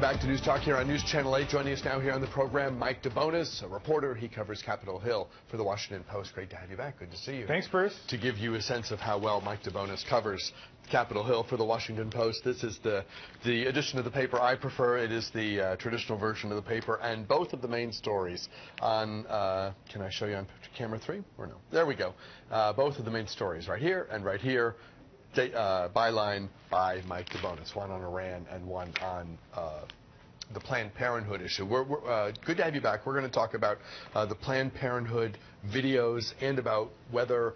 back to News Talk here on News Channel 8. Joining us now here on the program, Mike Debonis, a reporter. He covers Capitol Hill for the Washington Post. Great to have you back. Good to see you. Thanks, Bruce. To give you a sense of how well Mike Debonis covers Capitol Hill for the Washington Post, this is the edition of the paper I prefer. It is the traditional version of the paper, and both of the main stories on, can I show you on camera 3 or no? There we go. Both of the main stories right here and right here. Byline by Mike Debonis, one on Iran and one on the Planned Parenthood issue. We're good to have you back. We're going to talk about the Planned Parenthood videos and about whether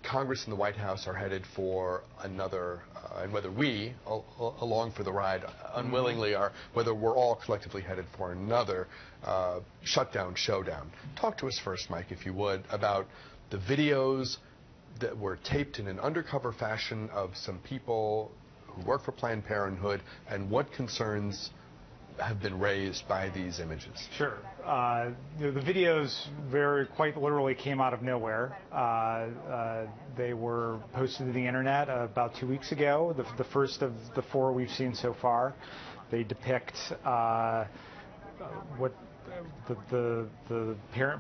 Congress and the White House are headed for another, and whether we, along for the ride, unwillingly are, whether we're all collectively headed for another shutdown, showdown. Talk to us first, Mike, if you would, about the videos that were taped in an undercover fashion of some people who work for Planned Parenthood, and what concerns have been raised by these images. Sure. The videos quite literally came out of nowhere. They were posted to the internet about 2 weeks ago, the first of the 4 we've seen so far. They depict what the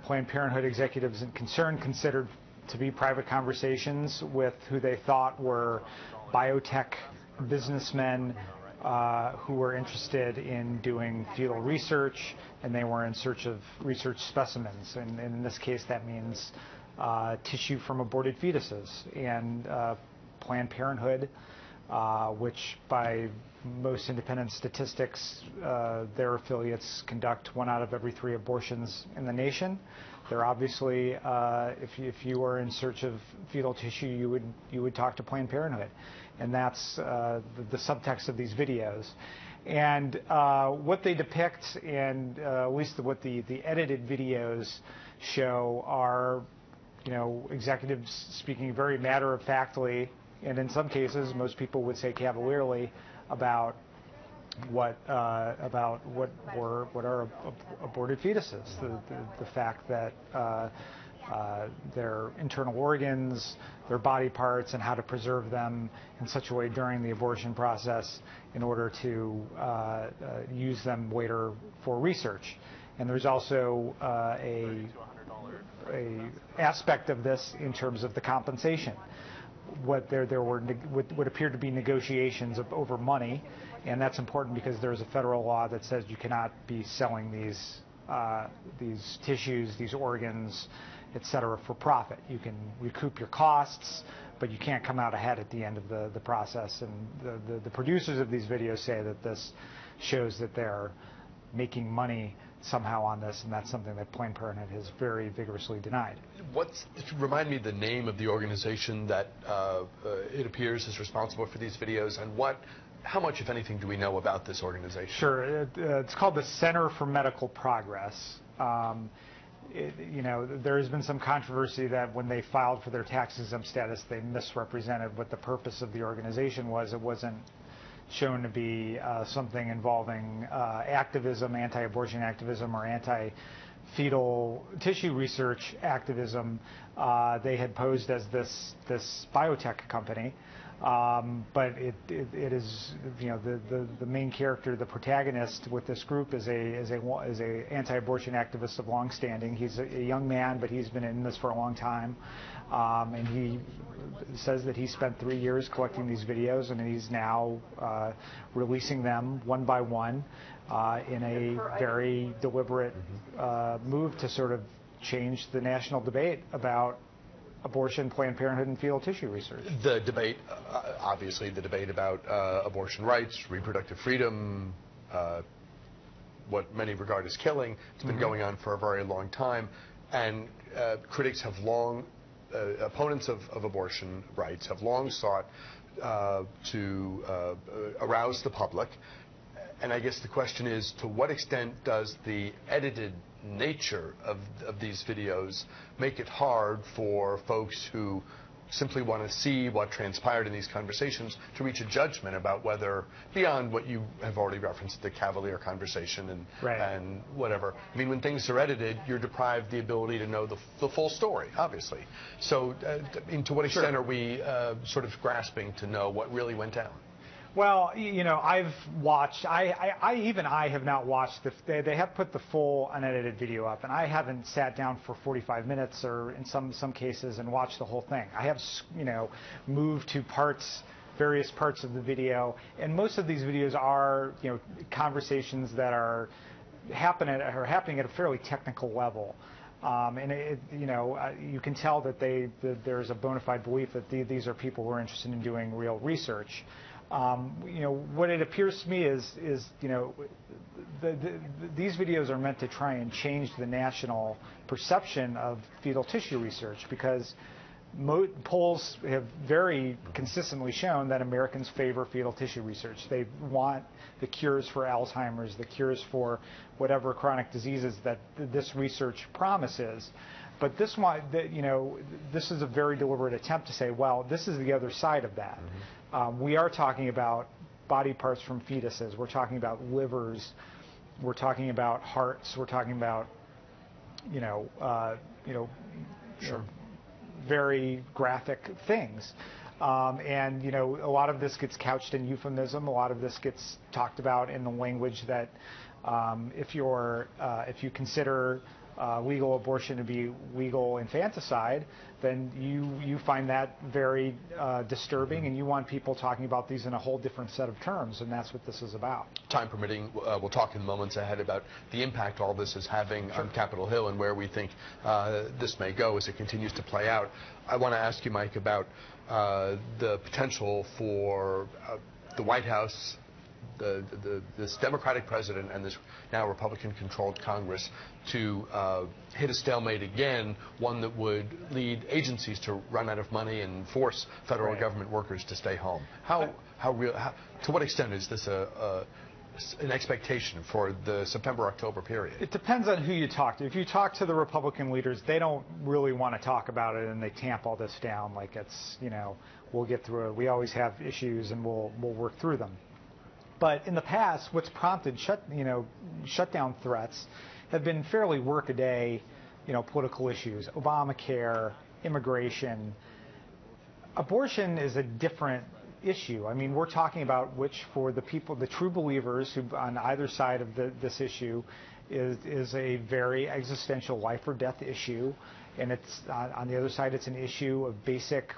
Planned Parenthood executives concerned considered to be private conversations with who they thought were biotech businessmen who were interested in doing fetal research, and they were in search of research specimens. And in this case, that means tissue from aborted fetuses. And Planned Parenthood, which by most independent statistics, their affiliates conduct 1 out of every 3 abortions in the nation. They're obviously, if you are in search of fetal tissue, you would talk to Planned Parenthood, and that's the subtext of these videos. And what they depict, and at least what the edited videos show, are, executives speaking very matter-of-factly, and in some cases, most people would say cavalierly, about what are aborted fetuses, the fact that their internal organs, their body parts, and how to preserve them in such a way during the abortion process in order to use them later for research. And there's also a aspect of this in terms of the compensation. There were what appeared to be negotiations over money, and that's important because there's a federal law that says you cannot be selling these tissues, these organs, etc., for profit. You can recoup your costs, but you can't come out ahead at the end of the process. And the producers of these videos say that this shows that they're making money somehow on this, and that's something that Planned Parenthood has very vigorously denied. Remind me the name of the organization that it appears is responsible for these videos, and how much, if anything, do we know about this organization? Sure. It's called the Center for Medical Progress. There has been some controversy that when they filed for their tax-exempt status, they misrepresented what the purpose of the organization was. It wasn't shown to be something involving activism, anti-abortion activism, or anti-fetal tissue research activism. They had posed as this biotech company, but it is, the main character, the protagonist with this group is a anti-abortion activist of long standing. He's a young man, but he's been in this for a long time, and he says that he spent 3 years collecting these videos, and he's now releasing them one by one in a very deliberate move to sort of change the national debate about abortion, Planned Parenthood, and fetal tissue research. The debate, obviously, the debate about abortion rights, reproductive freedom, what many regard as killing, it's been going on for a very long time, and critics have long, opponents of abortion rights have long sought to arouse the public. And I guess the question is, to what extent does the edited nature of these videos make it hard for folks who simply want to see what transpired in these conversations to reach a judgment about whether, beyond what you have already referenced, the cavalier conversation and whatever. I mean, when things are edited, you're deprived the ability to know the full story, obviously. So to what extent are we sort of grasping to know what really went down? Well, you know, I've watched. I have not watched they have put the full unedited video up, and I haven't sat down for 45 minutes or in some cases and watched the whole thing. I have, you know, moved to various parts of the video, and most of these videos are, you know, conversations that are happening at a fairly technical level. And you know, you can tell that there's a bona fide belief that these are people who are interested in doing real research. You know, what it appears to me is you know, these videos are meant to try and change the national perception of fetal tissue research, because polls have very consistently shown that Americans favor fetal tissue research. They want the cures for Alzheimer's, the cures for whatever chronic diseases that this research promises. But this one, you know, this is a very deliberate attempt to say, well, this is the other side of that. We are talking about body parts from fetuses. We're talking about livers. We're talking about hearts. We're talking about, you know, very graphic things. And, you know, a lot of this gets couched in euphemism. A lot of this gets talked about in the language that if you consider legal abortion to be legal infanticide, then you find that very disturbing, and you want people talking about these in a whole different set of terms, and that's what this is about. Time permitting, we'll talk in moments ahead about the impact all this is having on Capitol Hill and where we think this may go as it continues to play out. I want to ask you, Mike, about the potential for the White House, this Democratic president and this now Republican-controlled Congress to hit a stalemate again, one that would lead agencies to run out of money and force federal government workers to stay home. To what extent is this an expectation for the September-October period? It depends on who you talk to. If you talk to the Republican leaders, they don't really want to talk about it, and they tamp all this down like it's, you know, we'll get through it. We always have issues, and we'll work through them. But in the past, what's prompted shutdown threats have been fairly workaday, you know, political issues: Obamacare, immigration. Abortion is a different issue. I mean, we're talking about which, for the people, the true believers who on either side of this issue, is a very existential life or death issue, and it's on the other side, it's an issue of basic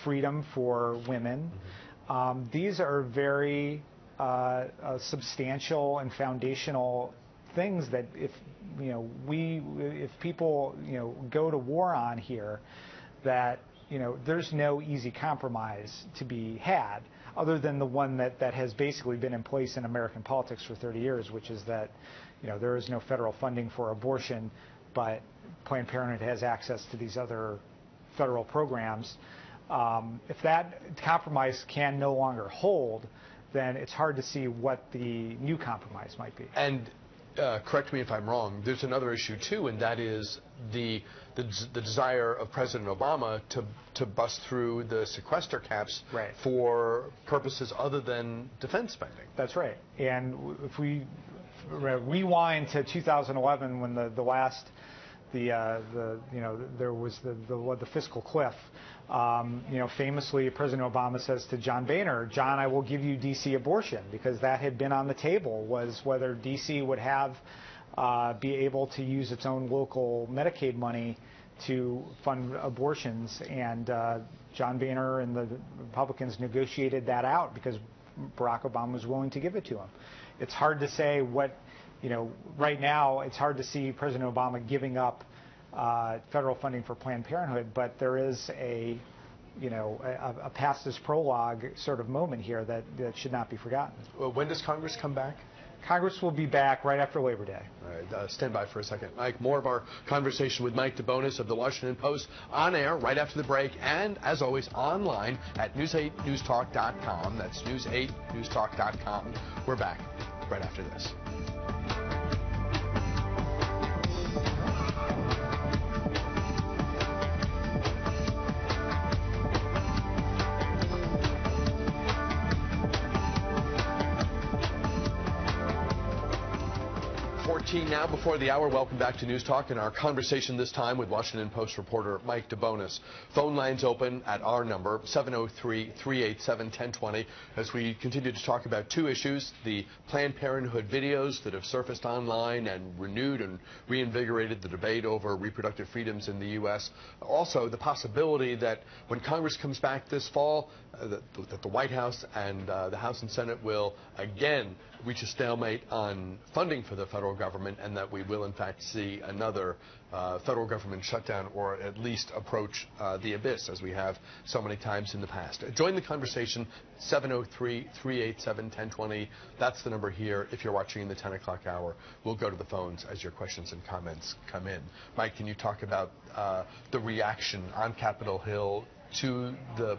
freedom for women. These are very substantial and foundational things that if people go to war on here, that there's no easy compromise to be had, other than the one that has basically been in place in American politics for 30 years, which is that there is no federal funding for abortion, but Planned Parenthood has access to these other federal programs. If that compromise can no longer hold, then it's hard to see what the new compromise might be. And correct me if I'm wrong, there's another issue too, and that is the desire of President Obama to bust through the sequester caps for purposes other than defense spending. That's right. And if we rewind to 2011, when there was the fiscal cliff. Famously, President Obama says to John Boehner, "John, I will give you D.C. abortion," because that had been on the table, was whether D.C. would be able to use its own local Medicaid money to fund abortions. And John Boehner and the Republicans negotiated that out because Barack Obama was willing to give it to him. It's hard to say what. Right now, it's hard to see President Obama giving up federal funding for Planned Parenthood, but there is a past this prologue sort of moment here that should not be forgotten. Well, when does Congress come back? Congress will be back right after Labor Day. All right, stand by for a second. Mike, more of our conversation with Mike Debonis of the Washington Post on air right after the break, and as always online at news8newstalk.com. That's news8newstalk.com. We're back right after this. 7:14 now before the hour. Welcome back to News Talk and our conversation this time with Washington Post reporter Mike Debonis. Phone lines open at our number, 703-387-1020, as we continue to talk about two issues: the Planned Parenthood videos that have surfaced online and renewed and reinvigorated the debate over reproductive freedoms in the U.S. Also, the possibility that when Congress comes back this fall, that the White House and the House and Senate will again reach a stalemate on funding for the federal government, and that we will in fact see another federal government shutdown, or at least approach the abyss as we have so many times in the past. Join the conversation, 703-387-1020. That's the number here if you're watching in the 10 o'clock hour. We'll go to the phones as your questions and comments come in. Mike, can you talk about the reaction on Capitol Hill to the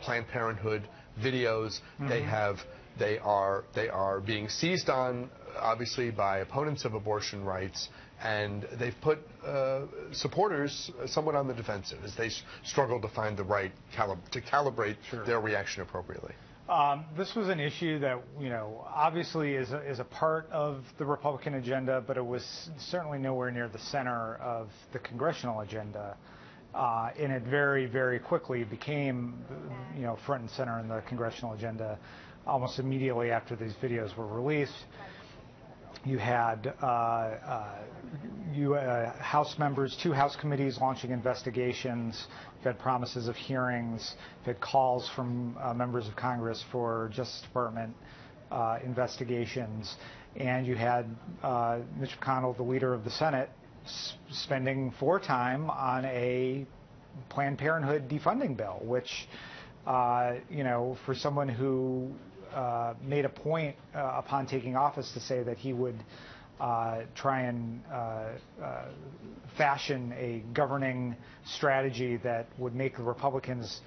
Planned Parenthood videos? Mm-hmm. They are being seized on, obviously, by opponents of abortion rights, and they've put supporters somewhat on the defensive as they struggle to find the right to calibrate their reaction appropriately. This was an issue that, obviously is a part of the Republican agenda, but it was certainly nowhere near the center of the congressional agenda. And it very, very quickly became, front and center in the congressional agenda almost immediately after these videos were released. You had House members, two House committees launching investigations. You had promises of hearings. You had calls from members of Congress for Justice Department investigations. And you had Mitch McConnell, the leader of the Senate, spending time on a Planned Parenthood defunding bill, which, for someone who made a point upon taking office to say that he would try and fashion a governing strategy that would make the Republicans,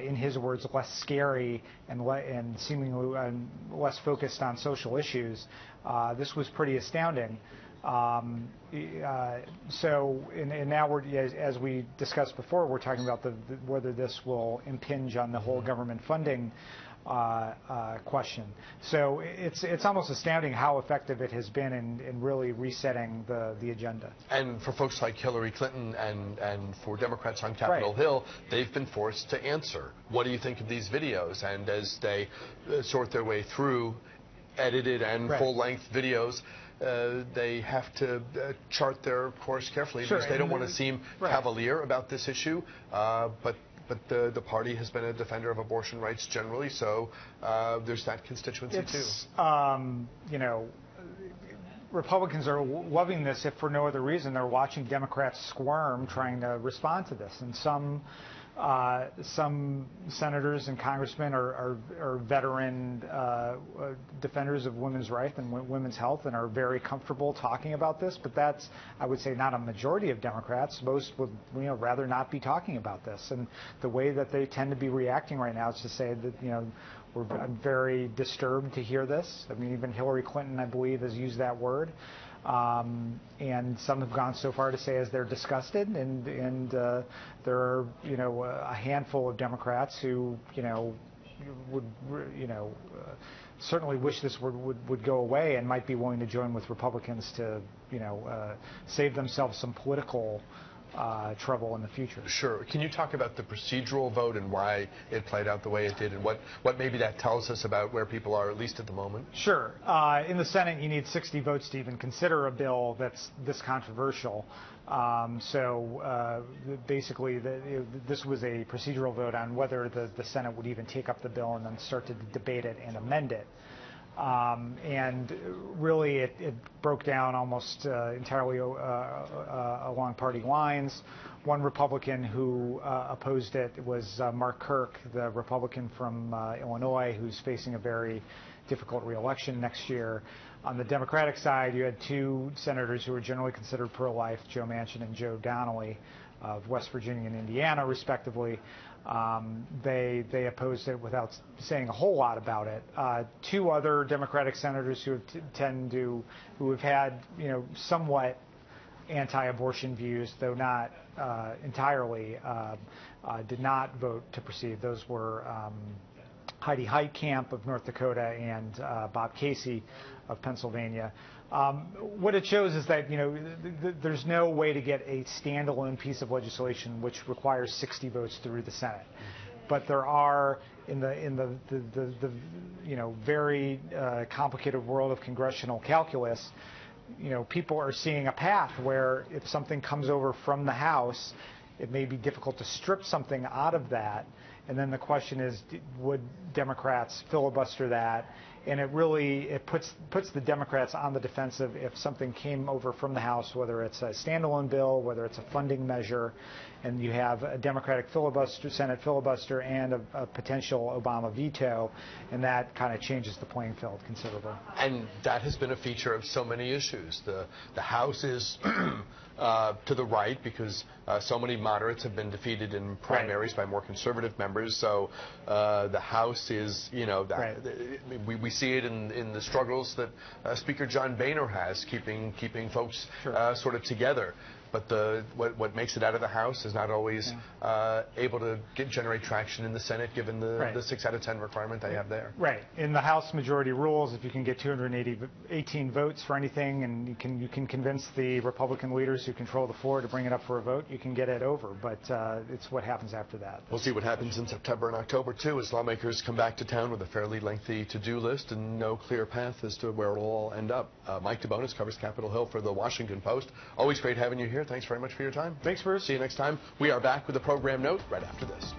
in his words, less scary and seemingly less focused on social issues. This was pretty astounding. So now as we discussed before, we're talking about whether this will impinge on the whole government funding question. So it's almost astounding how effective it has been in really resetting the agenda. And for folks like Hillary Clinton and for Democrats on Capitol Hill, they've been forced to answer. What do you think of these videos? And as they sort their way through edited and full-length videos, they have to chart their course carefully because they don't want to seem cavalier about this issue, but the party has been a defender of abortion rights generally, so there's that constituency too. Republicans are loving this if for no other reason. They're watching Democrats squirm trying to respond to this, and some senators and congressmen are veteran defenders of women's rights and women's health and are very comfortable talking about this. But that's, I would say, not a majority of Democrats. Most would rather not be talking about this. And the way that they tend to be reacting right now is to say that I'm very disturbed to hear this. I mean, even Hillary Clinton, I believe, has used that word. And some have gone so far to say as they're disgusted, and there are a handful of Democrats who would certainly wish this would go away and might be willing to join with Republicans to save themselves some political trouble in the future. Sure. Can you talk about the procedural vote and why it played out the way it did, and what maybe that tells us about where people are, at least at the moment? Sure. In the Senate, you need 60 votes to even consider a bill that's this controversial. Basically, this was a procedural vote on whether the Senate would even take up the bill and then start to debate it and amend it. And really, it broke down almost entirely along party lines. One Republican who opposed it was Mark Kirk, the Republican from Illinois, who's facing a very difficult re-election next year. On the Democratic side, you had two senators who were generally considered pro-life, Joe Manchin and Joe Donnelly of West Virginia and Indiana, respectively. They opposed it without saying a whole lot about it. Two other Democratic senators who have had somewhat anti-abortion views, though not entirely, did not vote to proceed. Those were Heidi Heitkamp of North Dakota and Bob Casey of Pennsylvania. What it shows is that there's no way to get a standalone piece of legislation which requires 60 votes through the Senate, but there are in the very complicated world of congressional calculus. People are seeing a path where if something comes over from the House, it may be difficult to strip something out of that. And then the question is, would Democrats filibuster that? And it puts the Democrats on the defensive if something came over from the House, whether it's a standalone bill, whether it's a funding measure, and you have a Democratic filibuster, Senate filibuster, and a potential Obama veto, and that kind of changes the playing field considerably. And that has been a feature of so many issues. The House is to the right because so many moderates have been defeated in primaries by more conservative members. So the House is, we see it in the struggles that Speaker John Boehner has, keeping folks sort of together. But what makes it out of the House is not always able to generate traction in the Senate, given the 6 out of 10 requirement they have there. Right. In the House majority rules, if you can get 218 votes for anything, and you can convince the Republican leaders who control the floor to bring it up for a vote, you can get it over. But it's what happens after that. We'll see what happens in September and October, too, as lawmakers come back to town with a fairly lengthy to-do list and no clear path as to where it'll all end up. Mike Debonis covers Capitol Hill for the Washington Post. Always great having you here. Thanks very much for your time. Thanks, Bruce. See you next time. We are back with a program note right after this.